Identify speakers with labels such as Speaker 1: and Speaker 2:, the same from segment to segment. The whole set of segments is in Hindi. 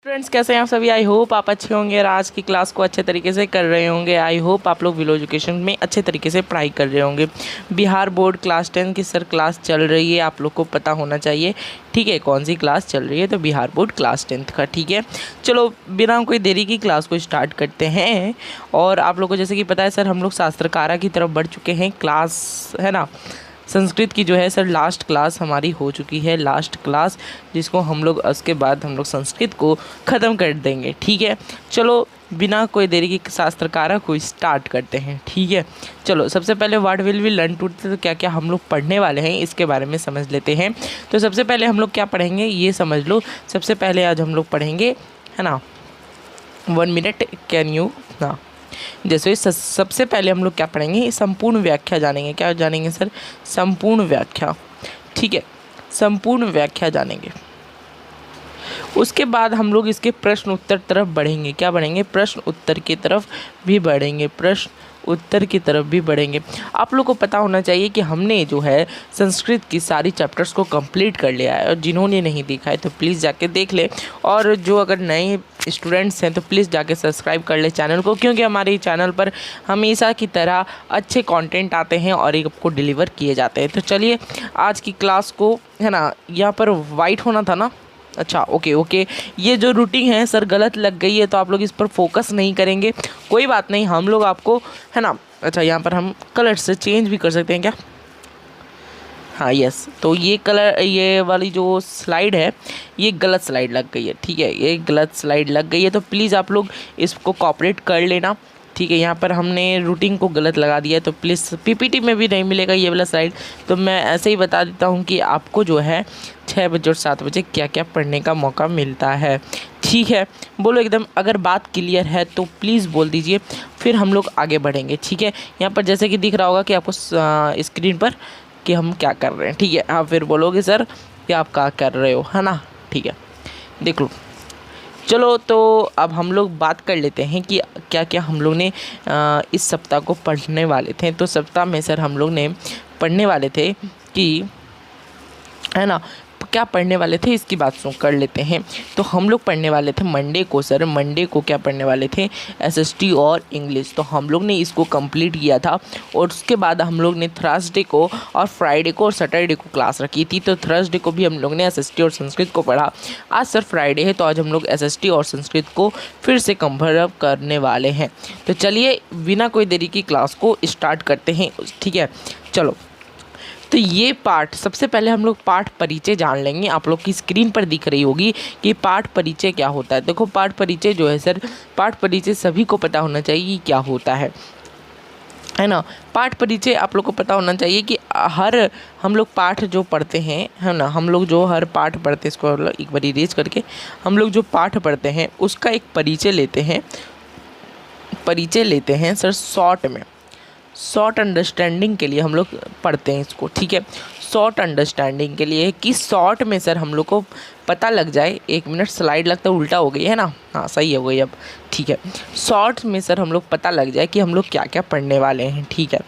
Speaker 1: फ्रेंड्स, कैसे हैं आप सभी। आई होप आप अच्छे होंगे और आज की क्लास को अच्छे तरीके से कर रहे होंगे। आई होप आप लोग विलो एजुकेशन में अच्छे तरीके से पढ़ाई कर रहे होंगे। बिहार बोर्ड क्लास 10 की सर क्लास चल रही है, आप लोग को पता होना चाहिए। ठीक है, कौन सी क्लास चल रही है? तो बिहार बोर्ड क्लास 10 का। ठीक है, चलो बिना कोई देरी की क्लास को स्टार्ट करते हैं। और आप लोग को जैसे कि पता है सर, हम लोग शास्त्रकारा की तरफ बढ़ चुके हैं। क्लास है ना, संस्कृत की जो है सर लास्ट क्लास हमारी हो चुकी है, लास्ट क्लास, जिसको हम लोग उसके बाद हम लोग संस्कृत को ख़त्म कर देंगे। ठीक है, चलो बिना कोई देरी की शास्त्रकारा को स्टार्ट करते हैं। ठीक है, चलो सबसे पहले what will we learn today, तो क्या क्या हम लोग पढ़ने वाले हैं इसके बारे में समझ लेते हैं। तो सबसे पहले हम लोग क्या पढ़ेंगे ये समझ लो। सबसे पहले आज हम लोग पढ़ेंगे, है ना, 1 मिनट कैन यू ना, जैसे सबसे पहले हम लोग क्या पढ़ेंगे, संपूर्ण व्याख्या जानेंगे। क्या जानेंगे सर? संपूर्ण व्याख्या। ठीक है, संपूर्ण व्याख्या जानेंगे। उसके बाद हम लोग इसके प्रश्न उत्तर तरफ बढ़ेंगे। क्या बढ़ेंगे? प्रश्न उत्तर की तरफ भी बढ़ेंगे, प्रश्न उत्तर की तरफ भी बढ़ेंगे। आप लोग को पता होना चाहिए कि हमने जो है संस्कृत की सारी चैप्टर्स को कंप्लीट कर लिया है, और जिन्होंने नहीं देखा है तो प्लीज़ जाके देख ले। और जो अगर नए स्टूडेंट्स हैं तो प्लीज़ जाके सब्सक्राइब कर ले चैनल को, क्योंकि हमारे चैनल पर हमेशा की तरह अच्छे कंटेंट आते हैं और एक आपको डिलीवर किए जाते हैं। तो चलिए आज की क्लास को, है ना, यहाँ पर वाइट होना था ना, अच्छा ओके, ये जो रूटीन है सर गलत लग गई है, तो आप लोग इस पर फोकस नहीं करेंगे, कोई बात नहीं, हम लोग आपको, है ना, अच्छा यहाँ पर हम कलर से चेंज भी कर सकते हैं क्या? हाँ यस, तो ये कलर, ये वाली जो स्लाइड है ये गलत स्लाइड लग गई है। ठीक है, ये गलत स्लाइड लग गई है, तो प्लीज़ आप लोग इसको कॉपरेट कर लेना। ठीक है, यहाँ पर हमने रूटीन को गलत लगा दिया है, तो प्लीज़ पीपीटी में भी नहीं मिलेगा ये वाला स्लाइड। तो मैं ऐसे ही बता देता हूँ कि आपको जो है 6 बजे और 7 बजे क्या क्या पढ़ने का मौका मिलता है। ठीक है, बोलो एकदम, अगर बात क्लियर है तो प्लीज़ बोल दीजिए, फिर हम लोग आगे बढ़ेंगे। ठीक है, यहाँ पर जैसे कि दिख रहा होगा कि आपको स्क्रीन पर कि हम क्या कर रहे हैं। ठीक है, आप फिर बोलोगे सर कि आप क्या कर रहे हो, है ना। ठीक है, देख लो। चलो तो अब हम लोग बात कर लेते हैं कि क्या क्या हम लोग ने इस सप्ताह को पढ़ने वाले थे। तो सप्ताह में सर हम लोग ने पढ़ने वाले थे कि, है ना, क्या पढ़ने वाले थे इसकी बात सुन कर लेते हैं। तो हम लोग पढ़ने वाले थे मंडे को सर, मंडे को क्या पढ़ने वाले थे? एसएसटी और इंग्लिश। तो हम लोग ने इसको कंप्लीट किया था, और उसके बाद हम लोग ने थर्सडे को और फ्राइडे को और सैटरडे को क्लास रखी थी। तो थर्सडे को भी हम लोग ने एसएसटी और संस्कृत को पढ़ा। आज सर फ्राइडे है, तो आज हम लोग एसएसटी और संस्कृत को फिर से कवर करने वाले हैं। तो चलिए बिना कोई देरी की क्लास को स्टार्ट करते हैं। ठीक है, चलो। तो ये पाठ, सबसे पहले हम लोग पाठ परिचय जान लेंगे। आप लोग की स्क्रीन पर दिख रही होगी कि पाठ परिचय क्या होता है। देखो, पाठ परिचय जो है सर, पाठ परिचय सभी को पता होना चाहिए कि क्या होता है ना। पाठ परिचय आप लोग को पता होना चाहिए कि हर हम लोग पाठ जो पढ़ते हैं, है ना, हम लोग जो हर पाठ पढ़ते हैं, इसको एक बार इरेज करके, हम लोग जो पाठ पढ़ते हैं उसका एक परिचय लेते हैं, परिचय लेते हैं सर शॉर्ट में, शॉर्ट अंडरस्टैंडिंग के लिए हम लोग पढ़ते हैं इसको। ठीक है, शॉर्ट अंडरस्टैंडिंग के लिए कि शॉर्ट में सर हम लोग को पता लग जाए। 1 मिनट, स्लाइड लगता है उल्टा हो गई है ना, हाँ सही हो गई अब। ठीक है, शॉर्ट में सर हम लोग पता लग जाए कि हम लोग क्या क्या पढ़ने वाले हैं। ठीक है,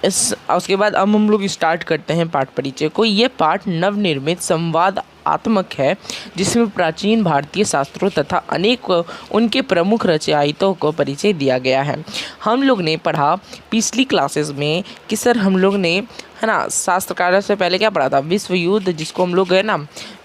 Speaker 1: उसके बाद अब हम लोग स्टार्ट करते हैं पाठ परिचय को। ये पाठ नवनिर्मित संवाद आत्मक है, जिसमें प्राचीन भारतीय शास्त्रों तथा अनेक उनके प्रमुख रचयिताओं को परिचय दिया गया है। हम लोग ने पढ़ा पिछली क्लासेस में कि सर हम लोग ने, है ना, शास्त्रकारा से पहले क्या पढ़ा था? विश्व युद्ध, जिसको हम लोग, है ना,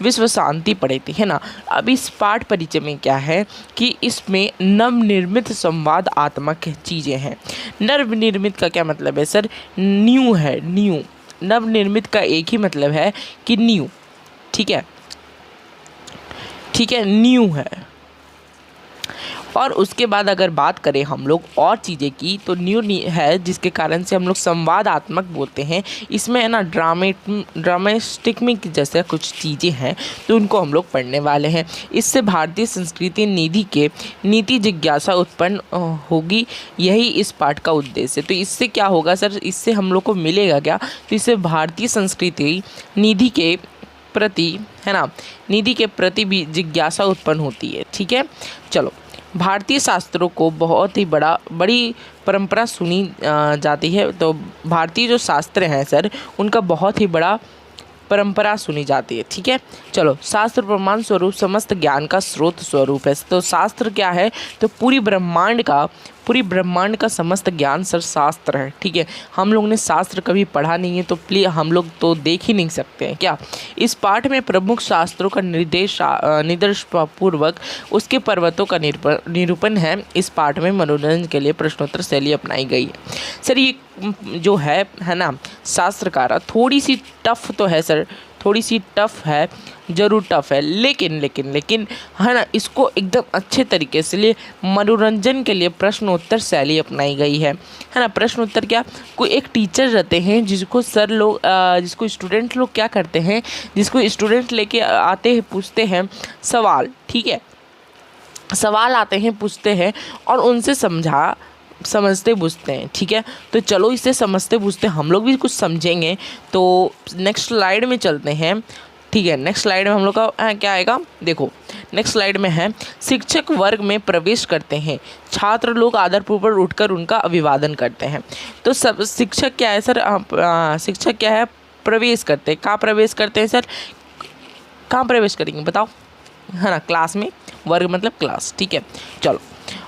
Speaker 1: विश्व शांति पढ़े थे, है ना। अब इस पाठ परिचय में क्या है कि इसमें नवनिर्मित संवाद आत्मक चीज़ें हैं। नवनिर्मित का क्या मतलब है सर? न्यू है, न्यू। नवनिर्मित का एक ही मतलब है कि न्यू। ठीक है, ठीक है, न्यू है। और उसके बाद अगर बात करें हम लोग और चीज़ें की, तो न्यू है, जिसके कारण से हम लोग संवादात्मक बोलते हैं। इसमें, है ना, ड्रामेस्टिक जैसे कुछ चीज़ें हैं, तो उनको हम लोग पढ़ने वाले हैं। इससे भारतीय संस्कृति नीति जिज्ञासा उत्पन्न होगी, यही इस पाठ का उद्देश्य है। तो इससे क्या होगा सर? इससे हम लोग को मिलेगा क्या? तो इससे भारतीय संस्कृति निधि के प्रति, है ना, निधि के प्रति भी जिज्ञासा उत्पन्न होती है। ठीक है, चलो। भारतीय शास्त्रों को बहुत ही बड़ी परंपरा सुनी जाती है। तो भारतीय जो शास्त्र हैं सर, उनका बहुत ही बड़ा परंपरा सुनी जाती है। ठीक है, चलो, शास्त्र प्रमाण स्वरूप समस्त ज्ञान का स्रोत स्वरूप है। तो शास्त्र क्या है, तो पूरी ब्रह्मांड का समस्त ज्ञान सर शास्त्र है। ठीक है, हम लोग ने शास्त्र कभी पढ़ा नहीं है तो प्लीज हम लोग तो देख ही नहीं सकते हैं क्या। इस पाठ में प्रमुख शास्त्रों का निर्देश पूर्वक उसके पर्वतों का निरूपण है। इस पाठ में मनोरंजन के लिए प्रश्नोत्तर शैली अपनाई गई है। सर ये जो है ना शास्त्रकार, थोड़ी सी टफ तो है सर, थोड़ी सी टफ है, ज़रूर टफ है, लेकिन है ना, इसको एकदम अच्छे तरीके से लिए मनोरंजन के लिए प्रश्नोत्तर शैली अपनाई गई है ना। प्रश्नोत्तर क्या, कोई एक टीचर रहते हैं जिसको सर लोग जिसको स्टूडेंट लोग क्या करते हैं, जिसको स्टूडेंट लेके आते हैं, पूछते हैं सवाल। ठीक है, सवाल आते हैं, पूछते हैं और उनसे समझते बुझते हैं। ठीक है, तो चलो इसे समझते बुझते हम लोग भी कुछ समझेंगे। तो नेक्स्ट स्लाइड में चलते हैं। ठीक है, नेक्स्ट स्लाइड में हम लोग का क्या आएगा, देखो नेक्स्ट स्लाइड में है, शिक्षक वर्ग में प्रवेश करते हैं, छात्र लोग आदरपूर्वक उठकर उनका अभिवादन करते हैं। तो सब शिक्षक क्या है सर, शिक्षक क्या है, प्रवेश करते हैं। कहाँ प्रवेश करते हैं सर, कहाँ प्रवेश करेंगे बताओ, है ना, क्लास में। वर्ग मतलब क्लास। ठीक है, चलो,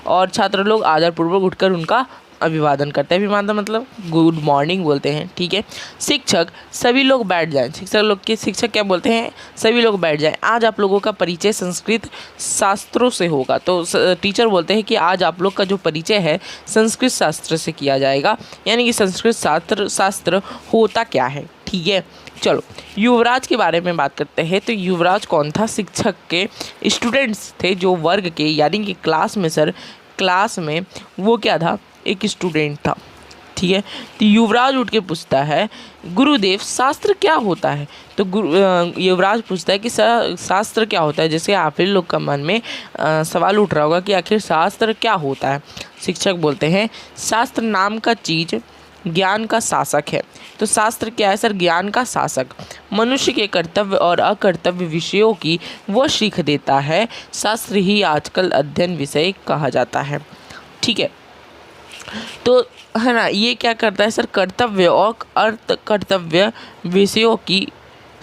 Speaker 1: और छात्र लोग आदरपूर्वक उठकर उनका अभिवादन करते हैं। अभिवादन मतलब गुड मॉर्निंग बोलते हैं। ठीक है, शिक्षक सभी लोग बैठ जाएं। शिक्षक क्या बोलते हैं, सभी लोग बैठ जाएं। आज आप लोगों का परिचय संस्कृत शास्त्रों से होगा। तो टीचर बोलते हैं कि आज आप लोग का जो परिचय है संस्कृत शास्त्र से किया जाएगा, यानी कि संस्कृत शास्त्र होता क्या है। ठीक है, चलो युवराज के बारे में बात करते हैं। तो युवराज कौन था, शिक्षक के स्टूडेंट्स थे जो वर्ग के, यानी कि क्लास में सर, क्लास में वो क्या था, एक स्टूडेंट था। ठीक है, तो युवराज उठ के पूछता है, गुरुदेव शास्त्र क्या होता है। तो युवराज पूछता है कि शास्त्र क्या होता है। जैसे आप लोग का मन में सवाल उठ रहा होगा कि आखिर शास्त्र क्या होता है। शिक्षक बोलते हैं, शास्त्र नाम का चीज़ ज्ञान का शासक है। तो शास्त्र क्या है सर, ज्ञान का शासक, मनुष्य के कर्तव्य और अकर्तव्य विषयों की वह सीख देता है। शास्त्र ही आजकल अध्ययन विषय कहा जाता है। ठीक है, तो है ना, ये क्या करता है सर, कर्तव्य और अर्थ कर्तव्य विषयों की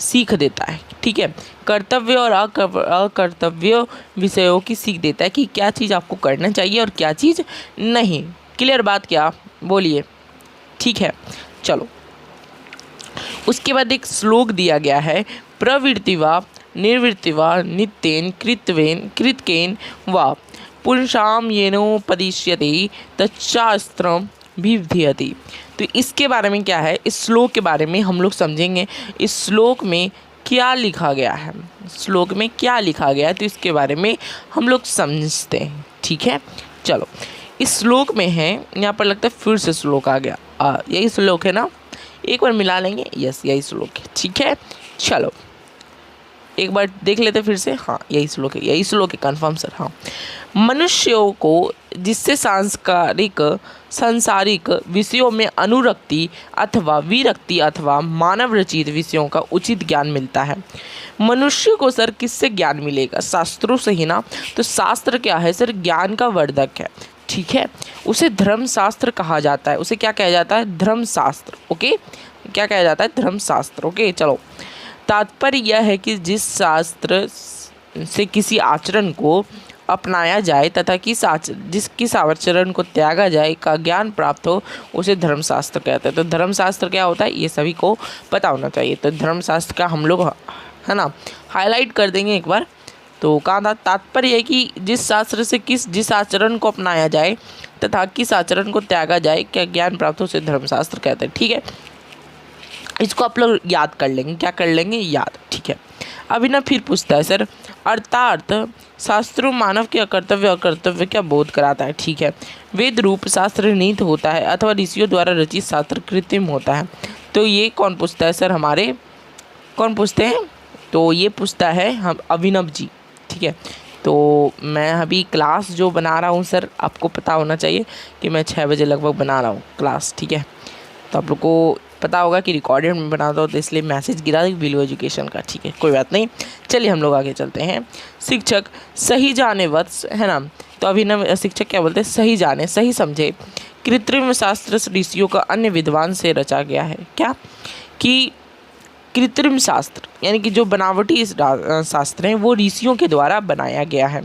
Speaker 1: सीख देता है। ठीक है, कर्तव्य और अकर्तव्य विषयों की सीख देता है कि क्या चीज़ आपको करना चाहिए और क्या चीज़ नहीं। क्लियर बात, क्या बोलिए। ठीक है, चलो उसके बाद एक श्लोक दिया गया है, प्रवृत्तिवा निर्वृत्तिवा नित्येन कृतकेन वा पुंसाम येनोपदिश्यते तच्शास्त्रम विधीयते। तो इसके बारे में क्या है, इस श्लोक के बारे में हम लोग समझेंगे। इस श्लोक में क्या लिखा गया है, श्लोक में क्या लिखा गया है, तो इसके बारे में हम लोग समझते हैं। ठीक है, चलो इस श्लोक में है, यहाँ पर लगता है फिर से श्लोक आ गया, यही श्लोक है ना, एक बार मिला लेंगे। यस, यही श्लोक है। ठीक है, चलो एक बार देख लेते फिर से। हाँ, यही श्लोक है, यही श्लोक है, कन्फर्म सर। हाँ, मनुष्यों को जिससे सांसारिक विषयों में अनुरक्ति अथवा विरक्ति अथवा मानव रचित विषयों का उचित ज्ञान मिलता है। मनुष्य को सर किससे ज्ञान मिलेगा, शास्त्रों से ही ना। तो शास्त्र क्या है सर, ज्ञान का वर्धक है। ठीक है, उसे धर्मशास्त्र कहा जाता है। उसे क्या कहा जाता है, धर्मशास्त्र। ओके, क्या कहा जाता है, धर्मशास्त्र। ओके, चलो तात्पर्य यह है कि जिस शास्त्र से किसी आचरण को अपनाया जाए तथा किस आचरण को त्यागा जाए का ज्ञान प्राप्त हो, उसे धर्मशास्त्र कहते हैं। तो धर्मशास्त्र क्या होता है, ये सभी को पता होना चाहिए। तो धर्मशास्त्र का हम लोग है ना हाईलाइट कर देंगे एक बार। तो कहा था, तात्पर्य है कि जिस शास्त्र से जिस आचरण को अपनाया जाए तथा किस आचरण को त्यागा जाए क्या ज्ञान प्राप्त हो, उसे धर्मशास्त्र कहते हैं। ठीक है, इसको आप लोग याद कर लेंगे। क्या कर लेंगे, याद। ठीक है, अभिनव फिर पूछता है सर, अर्थात शास्त्रों मानव के अकर्तव्य का बोध कराता है। ठीक है, वेद रूप शास्त्र नीत होता है अथवा ऋषियों द्वारा रचित शास्त्र कृत्रिम होता है। तो ये कौन पूछता है सर, हमारे कौन पूछते हैं, तो ये पूछता है हम अभिनव जी। ठीक है, तो मैं अभी क्लास जो बना रहा हूँ सर, आपको पता होना चाहिए कि मैं 6 बजे लगभग बना रहा हूँ क्लास। ठीक है, तो आप लोग को पता होगा कि रिकॉर्डेड में बनाता हूँ, तो इसलिए मैसेज गिरा विलो एजुकेशन का। ठीक है, कोई बात नहीं, चलिए हम लोग आगे चलते हैं। शिक्षक सही जाने वत्स, है ना। तो अभिनव शिक्षक क्या बोलते हैं, सही जाने, सही समझे। कृत्रिम शास्त्र ऋषियों का अन्य विद्वान से रचा गया है। क्या कि कृत्रिम शास्त्र यानी कि जो बनावटी शास्त्र हैं वो ऋषियों के द्वारा बनाया गया है।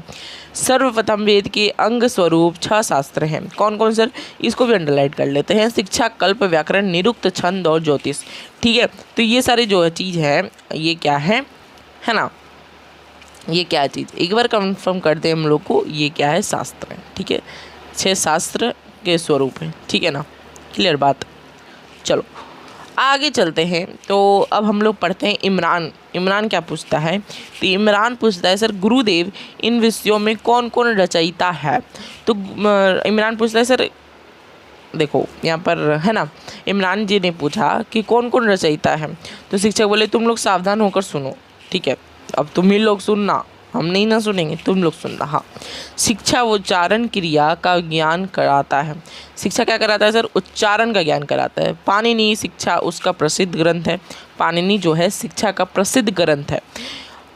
Speaker 1: सर्वप्रथम वेद के अंग स्वरूप 6 शास्त्र हैं। कौन कौन सर? इसको भी अंडरलाइन कर लेते हैं। शिक्षा, कल्प, व्याकरण, निरुक्त, छंद और ज्योतिष। ठीक है, तो ये सारे जो चीज़ है ये क्या है ना, ये क्या चीज़ एक बार कंफर्म कर दें हम लोग को, ये क्या है? शास्त्र है। ठीक है, 6 शास्त्र के स्वरूप हैं। ठीक है ना, क्लियर बात। चलो आगे चलते हैं। तो अब हम लोग पढ़ते हैं इमरान क्या पूछता है? तो इमरान पूछता है सर गुरुदेव इन विषयों में कौन कौन रचयिता है? तो इमरान पूछता है सर, देखो यहाँ पर है ना, इमरान जी ने पूछा कि कौन कौन रचयिता है। तो शिक्षक बोले तुम लोग सावधान होकर सुनो। ठीक है, अब तुम ही लोग सुनना, हम नहीं ना सुनेंगे, तुम लोग सुनना। हाँ, शिक्षा उच्चारण क्रिया का ज्ञान कराता है। शिक्षा क्या कराता है सर? उच्चारण का ज्ञान कराता है। पाणिनि शिक्षा उसका प्रसिद्ध ग्रंथ है। पाणिनि जो है शिक्षा का प्रसिद्ध ग्रंथ है।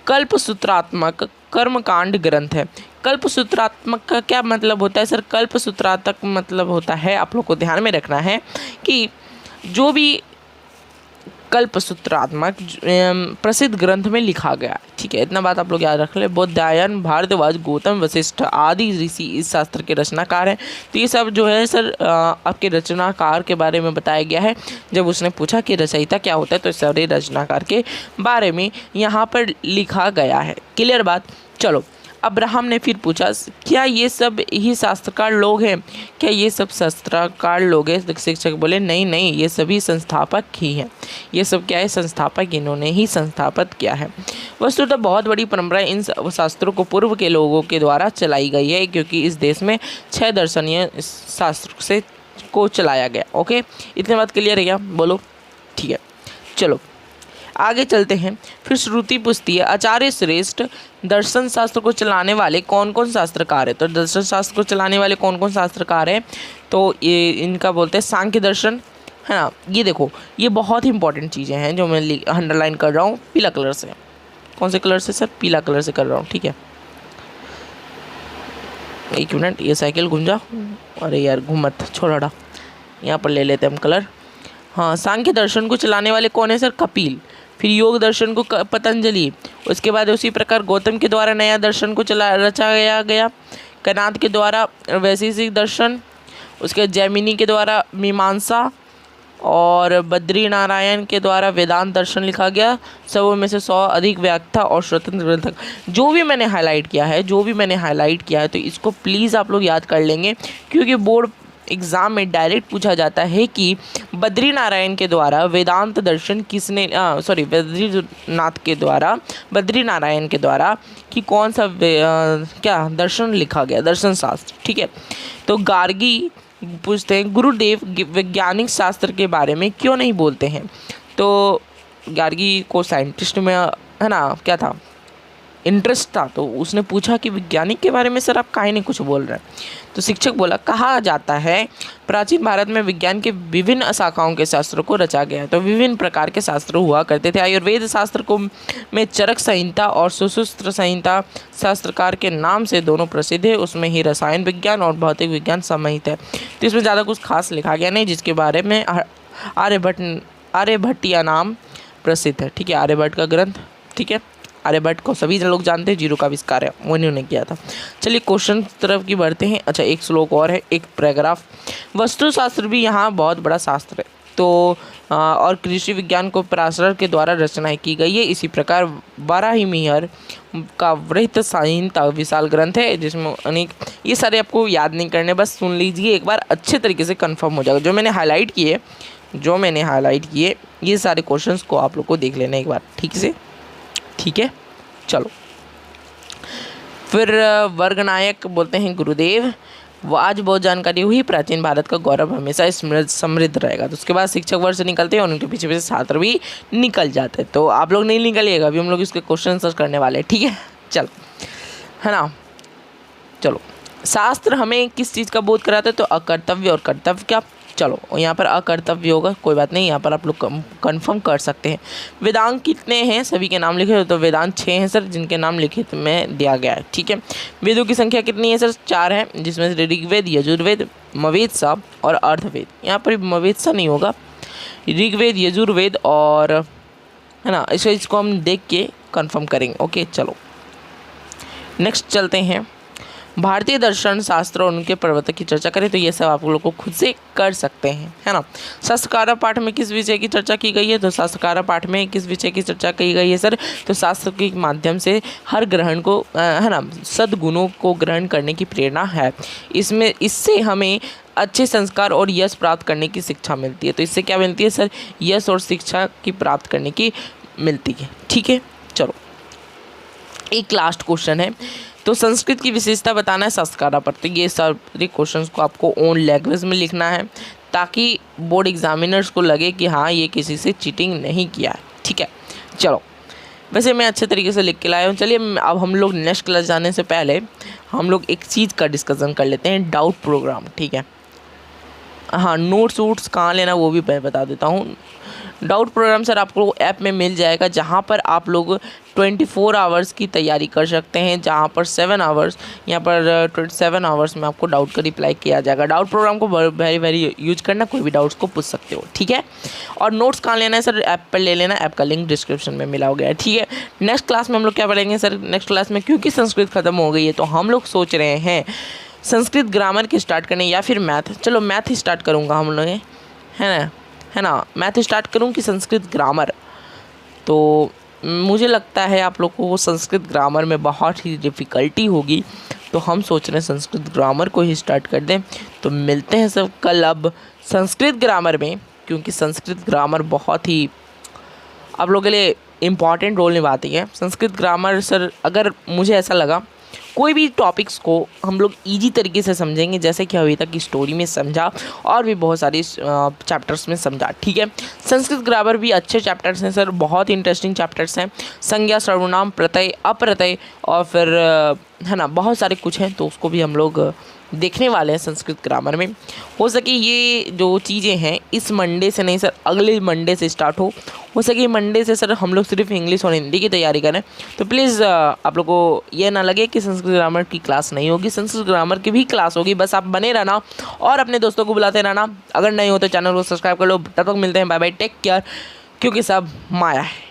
Speaker 1: कल्पसूत्रात्मक कर्मकांड ग्रंथ है। कल्पसूत्रात्मक का क्या मतलब होता है सर? कल्पसूत्रात्मक मतलब होता है, आप लोग को ध्यान में रखना है कि जो भी कल्पसूत्रात्मक प्रसिद्ध ग्रंथ में लिखा गया। ठीक है, इतना बात आप लोग याद रख ले। बौद्धायन, भारद्वाज, गौतम, वशिष्ठ आदि ऋषि इस शास्त्र के रचनाकार हैं। तो ये सब जो है सर आपके रचनाकार के बारे में बताया गया है। जब उसने पूछा कि रचयिता क्या होता है तो सारे रचनाकार के बारे में यहाँ पर लिखा गया है। क्लियर बात। चलो अब्राहम ने फिर पूछा क्या ये सब ही शास्त्रकार लोग हैं? क्या ये सब शास्त्रकार लोग हैं? शिक्षक बोले नहीं नहीं, ये सभी संस्थापक ही हैं। ये सब क्या है? संस्थापक, इन्होंने ही संस्थापित किया है। वस्तुतः बहुत बड़ी परंपरा इन शास्त्रों को पूर्व के लोगों के द्वारा चलाई गई है, क्योंकि इस देश में 6 दर्शनीय शास्त्र से को चलाया गया। ओके, इतने बात क्लियर है क्या? बोलो। ठीक है, चलो आगे चलते हैं। फिर श्रुति पूछती है आचार्य श्रेष्ठ दर्शन शास्त्र को चलाने वाले कौन कौन शास्त्रकार है? तो दर्शन शास्त्र को चलाने वाले कौन कौन शास्त्रकार है? तो ये इनका बोलते हैं सांख्य दर्शन, है ना। ये देखो, ये बहुत ही इंपॉर्टेंट चीज़ें हैं जो मैं अंडरलाइन कर रहा हूँ पीला कलर से। कौन से कलर से सर? पीला कलर से कर रहा हूँ। ठीक है, एक मिनट, ये साइकिल घूम जा। अरे यार घूम मत, छोड़ हटा, यहाँ पर ले लेते हैं हम कलर। हाँ, सांख्य दर्शन को चलाने वाले कौन है सर? कपिल। फिर योग दर्शन को पतंजलि। उसके बाद उसी प्रकार गौतम के द्वारा नया दर्शन को रचाया गया। कनाद के द्वारा वैशेषिक दर्शन। उसके जैमिनी के द्वारा मीमांसा और बद्री नारायण के द्वारा वेदांत दर्शन लिखा गया। सब में से 100 अधिक व्याख्या और स्वतंत्र ग्रंथ। जो भी मैंने हाईलाइट किया है तो इसको प्लीज़ आप लोग याद कर लेंगे, क्योंकि बोर्ड एग्ज़ाम में डायरेक्ट पूछा जाता है कि बद्री नारायण के द्वारा वेदांत दर्शन किसने बद्री नारायण के द्वारा कि कौन सा क्या दर्शन लिखा गया, दर्शन शास्त्र। ठीक है, तो गार्गी पूछते हैं गुरुदेव वैज्ञानिक शास्त्र के बारे में क्यों नहीं बोलते हैं? तो गार्गी को साइंटिस्ट में है ना क्या था, इंटरेस्ट था, तो उसने पूछा कि वैज्ञानिक के बारे में सर आप काहे नहीं कुछ बोल रहे हैं? तो शिक्षक बोला कहा जाता है प्राचीन भारत में विज्ञान के विभिन्न शाखाओं के शास्त्रों को रचा गया है। तो विभिन्न प्रकार के शास्त्र हुआ करते थे। आयुर्वेद शास्त्र को में चरक संहिता और सुश्रुत संहिता शास्त्रकार के नाम से दोनों प्रसिद्ध है। उसमें ही रसायन विज्ञान और भौतिक विज्ञान समाहित है। तो इसमें ज़्यादा कुछ खास लिखा गया नहीं, जिसके बारे में आर्यभट्टिया नाम प्रसिद्ध है। ठीक है, आर्यभट्ट का ग्रंथ। ठीक है, आर्यभट्ट को सभी लोग जानते हैं, जीरो का आविष्कार है वो इन्होंने किया था। चलिए क्वेश्चन तरफ की बढ़ते हैं। अच्छा, एक श्लोक और है, एक पैराग्राफ। वस्तुशास्त्र भी यहाँ बहुत बड़ा शास्त्र है। तो और कृषि विज्ञान को पराशर के द्वारा रचना की गई है। इसी प्रकार वाराहिमिहिर का वृत्त संहिता विशाल ग्रंथ है, जिसमें अनेक, ये सारे आपको याद नहीं करने, बस सुन लीजिए एक बार, अच्छे तरीके से कंफर्म हो जाएगा। जो मैंने हाईलाइट किए ये सारे क्वेश्चंस को आप लोग को देख लेना एक बार ठीक से। ठीक है, चलो फिर वर्गनायक बोलते हैं गुरुदेव वो आज बहुत जानकारी हुई, प्राचीन भारत का गौरव हमेशा समृद्ध रहेगा। तो उसके बाद शिक्षक वर्ग से निकलते हैं और उनके पीछे छात्र भी निकल जाते हैं। तो आप लोग नहीं निकलिएगा, अभी हम लोग इसके क्वेश्चन आंसर करने वाले हैं। ठीक है, चलो, है ना। चलो, शास्त्र हमें किस चीज़ का बोध कराते हैं? तो अकर्तव्य और कर्तव्य का। चलो, यहाँ पर अकर्तव्य होगा, कोई बात नहीं, यहाँ पर आप लोग कंफर्म कर सकते हैं। वेदांत कितने हैं? सभी के नाम लिखे हो तो वेदांत 6 हैं सर, जिनके नाम लिखित में दिया गया है। ठीक है, वेदों की संख्या कितनी है सर? 4 है, जिसमें से ऋग्वेद, यजुर्वेद, मवेदसा और अर्थवेद। यहाँ पर मवेदसा नहीं होगा, ऋग्वेद, यजुर्वेद और है ना। इसको हम देख के कंफर्म करेंगे। ओके चलो नेक्स्ट चलते हैं। भारतीय दर्शन शास्त्र और उनके प्रवर्तक की चर्चा करें तो ये सब आप लोग को खुद से कर सकते हैं, है ना। शास्त्रकारा पाठ में किस विषय की चर्चा की गई है, तो शास्त्रकारा पाठ में किस विषय की चर्चा की गई है सर, तो शास्त्र के माध्यम से हर ग्रहण को है ना सद्गुणों को ग्रहण करने की प्रेरणा है। इससे हमें अच्छे संस्कार और यश प्राप्त करने की शिक्षा मिलती है। तो इससे क्या मिलती है सर, यश और शिक्षा की प्राप्त करने की मिलती है। ठीक है चलो एक लास्ट क्वेश्चन है, तो संस्कृत की विशेषता बताना है शास्त्रकारा पर। तो ये सारे क्वेश्चंस को आपको ओन लैंग्वेज में लिखना है ताकि बोर्ड एग्जामिनर्स को लगे कि हाँ ये किसी से चीटिंग नहीं किया है। ठीक है चलो वैसे मैं अच्छे तरीके से लिख के लाया हूँ। चलिए अब हम लोग नेक्स्ट क्लास जाने से पहले हम लोग एक चीज़ का डिस्कशन कर लेते हैं, डाउट प्रोग्राम। ठीक है हाँ नोट्स वोट्स कहाँ लेना वो भी मैं बता देता हूँ। डाउट प्रोग्राम सर आपको ऐप में मिल जाएगा, जहाँ पर आप लोग 24 आवर्स की तैयारी कर सकते हैं, जहाँ पर 7 आवर्स यहाँ पर 27 आवर्स में आपको डाउट का रिप्लाई किया जाएगा। डाउट प्रोग्राम को वेरी यूज करना, कोई भी डाउट्स को पूछ सकते हो। ठीक है और नोट्स कहाँ लेना है सर, ऐप पर ले लेना, ऐप का लिंक डिस्क्रिप्शन में मिला हो गया है। ठीक है नेक्स्ट क्लास में हम लोग क्या पढ़ेंगे सर, नेक्स्ट क्लास में क्योंकि संस्कृत खत्म हो गई है तो हम लोग सोच रहे हैं संस्कृत ग्रामर की स्टार्ट करने या फिर मैथ। चलो मैथ ही स्टार्ट करूँगा हम लोग, है ना मैथ स्टार्ट करूँ कि संस्कृत ग्रामर। तो मुझे लगता है आप लोगों को संस्कृत ग्रामर में बहुत ही डिफ़िकल्टी होगी, तो हम सोच रहे हैं संस्कृत ग्रामर को ही स्टार्ट कर दें। तो मिलते हैं सब कल अब संस्कृत ग्रामर में, क्योंकि संस्कृत ग्रामर बहुत ही आप लोगों के लिए इम्पॉर्टेंट रोल निभाती है। संस्कृत ग्रामर सर अगर मुझे ऐसा लगा कोई भी टॉपिक्स को हम लोग इजी तरीके से समझेंगे, जैसे कि अभी तक की स्टोरी में समझा और भी बहुत सारी चैप्टर्स में समझा। ठीक है संस्कृत ग्रामर भी अच्छे चैप्टर्स हैं सर, बहुत इंटरेस्टिंग चैप्टर्स हैं। संज्ञा सर्वनाम प्रत्यय अप्रत्यय और फिर है ना बहुत सारे कुछ हैं, तो उसको भी हम लोग देखने वाले हैं संस्कृत ग्रामर में। हो सके ये जो चीज़ें हैं इस मंडे से नहीं सर अगले मंडे से स्टार्ट हो सके मंडे से सर हम लोग सिर्फ इंग्लिश और हिंदी की तैयारी करें। तो प्लीज़ आप लोग को ये ना लगे कि संस्कृत ग्रामर की क्लास नहीं होगी, संस्कृत ग्रामर की भी क्लास होगी। बस आप बने रहना और अपने दोस्तों को बुलाते रहना। अगर नहीं हो तो चैनल को सब्सक्राइब कर लो। तब तक मिलते हैं, बाय बाय, टेक केयर, क्योंकि सब माया है।